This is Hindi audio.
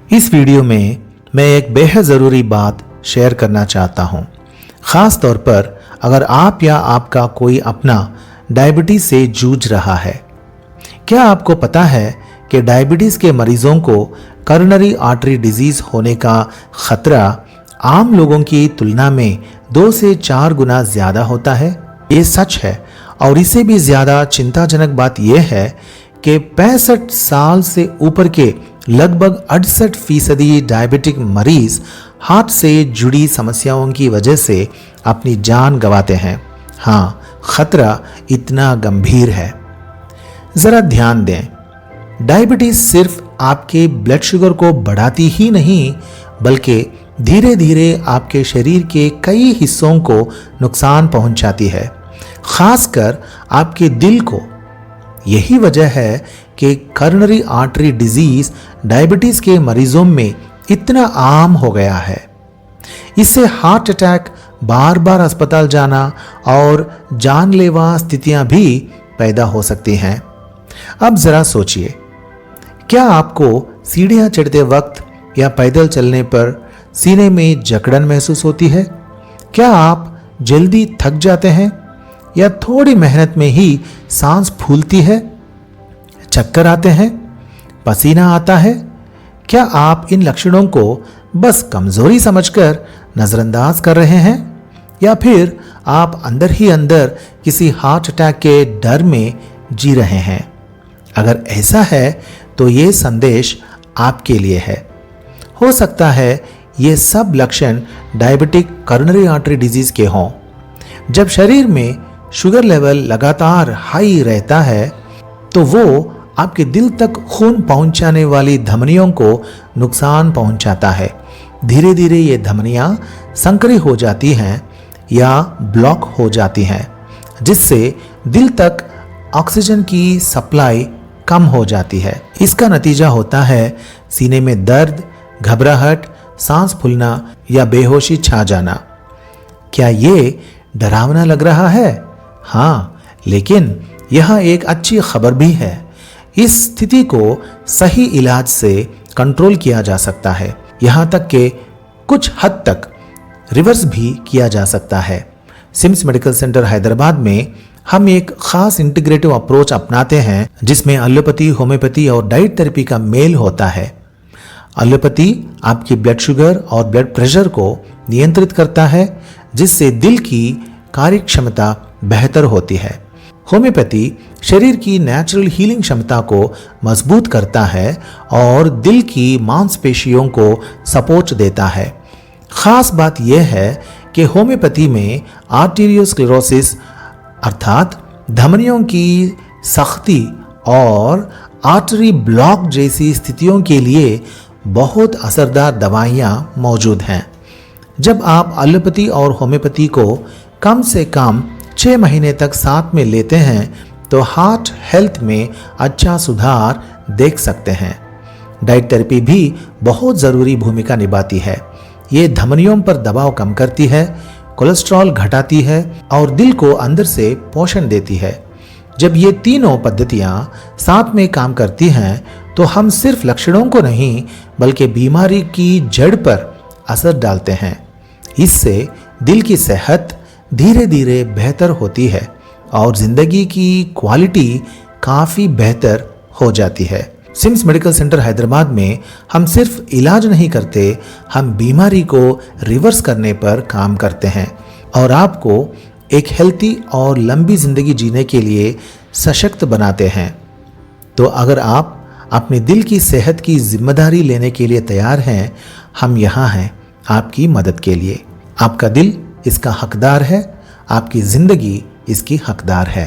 इस वीडियो में मैं एक बेहद ज़रूरी बात शेयर करना चाहता हूँ। ख़ास तौर पर अगर आप या आपका कोई अपना डायबिटीज़ से जूझ रहा है। क्या आपको पता है कि डायबिटीज़ के मरीजों को करोनरी आर्टरी डिजीज़ होने का खतरा आम लोगों की तुलना में 2 से 4 गुना ज़्यादा होता है? ये सच है और इससे भी ज़्यादा चिंताजनक बात यह है कि 65 साल से ऊपर के लगभग 68% डायबिटिक मरीज हार्ट से जुड़ी समस्याओं की वजह से अपनी जान गंवाते हैं। हाँ, खतरा इतना गंभीर है। जरा ध्यान दें, डायबिटीज सिर्फ आपके ब्लड शुगर को बढ़ाती ही नहीं बल्कि धीरे धीरे आपके शरीर के कई हिस्सों को नुकसान पहुंचाती है, खासकर आपके दिल को। यही वजह है कि करोनरी आर्टरी डिजीज डायबिटीज के मरीजों में इतना आम हो गया है। इससे हार्ट अटैक, बार बार अस्पताल जाना और जानलेवा स्थितियां भी पैदा हो सकती हैं। अब जरा सोचिए, क्या आपको सीढ़ियां चढ़ते वक्त या पैदल चलने पर सीने में जकड़न महसूस होती है? क्या आप जल्दी थक जाते हैं या थोड़ी मेहनत में ही सांस फूलती है? चक्कर आते हैं? पसीना आता है? क्या आप इन लक्षणों को बस कमजोरी समझकर नजरअंदाज कर रहे हैं या फिर आप अंदर ही अंदर किसी हार्ट अटैक के डर में जी रहे हैं? अगर ऐसा है तो ये संदेश आपके लिए है। हो सकता है ये सब लक्षण डायबिटिक करोनरी आर्टरी डिजीज के हों। जब शरीर में शुगर लेवल लगातार हाई रहता है तो वो आपके दिल तक खून पहुंचाने वाली धमनियों को नुकसान पहुंचाता है। धीरे धीरे ये धमनियां संकरी हो जाती हैं या ब्लॉक हो जाती हैं, जिससे दिल तक ऑक्सीजन की सप्लाई कम हो जाती है। इसका नतीजा होता है सीने में दर्द, घबराहट, सांस फूलना या बेहोशी छा जाना। क्या ये डरावना लग रहा है? हाँ, लेकिन यह एक अच्छी खबर भी है। इस स्थिति को सही इलाज से कंट्रोल किया जा सकता है, यहाँ तक कि कुछ हद तक रिवर्स भी किया जा सकता है। सिम्स मेडिकल सेंटर हैदराबाद में हम एक खास इंटीग्रेटिव अप्रोच अपनाते हैं जिसमें एलोपैथी, होम्योपैथी और डाइट थेरेपी का मेल होता है। एलोपैथी आपकी ब्लड शुगर और ब्लड प्रेशर को नियंत्रित करता है, जिससे दिल की कार्यक्षमता बेहतर होती है। होम्योपैथी शरीर की नेचुरल हीलिंग क्षमता को मजबूत करता है और दिल की मांसपेशियों को सपोर्ट देता है। खास बात यह है कि होम्योपैथी में आर्टेरियोस्क्लेरोसिस अर्थात धमनियों की सख्ती और आर्टरी ब्लॉक जैसी स्थितियों के लिए बहुत असरदार दवाइयाँ मौजूद हैं। जब आप एलोपैथी और होम्योपैथी को कम से कम 6 महीने तक साथ में लेते हैं तो हार्ट हेल्थ में अच्छा सुधार देख सकते हैं। डाइट थेरेपी भी बहुत ज़रूरी भूमिका निभाती है। ये धमनियों पर दबाव कम करती है, कोलेस्ट्रॉल घटाती है और दिल को अंदर से पोषण देती है। जब ये तीनों पद्धतियाँ साथ में काम करती हैं तो हम सिर्फ लक्षणों को नहीं बल्कि बीमारी की जड़ पर असर डालते हैं। इससे दिल की सेहत धीरे धीरे बेहतर होती है और जिंदगी की क्वालिटी काफ़ी बेहतर हो जाती है। सिम्स मेडिकल सेंटर हैदराबाद में हम सिर्फ इलाज नहीं करते, हम बीमारी को रिवर्स करने पर काम करते हैं और आपको एक हेल्थी और लंबी ज़िंदगी जीने के लिए सशक्त बनाते हैं। तो अगर आप अपने दिल की सेहत की जिम्मेदारी लेने के लिए तैयार हैं, हम यहाँ हैं आपकी मदद के लिए। आपका दिल इसका हकदार है, आपकी ज़िंदगी इसकी हकदार है।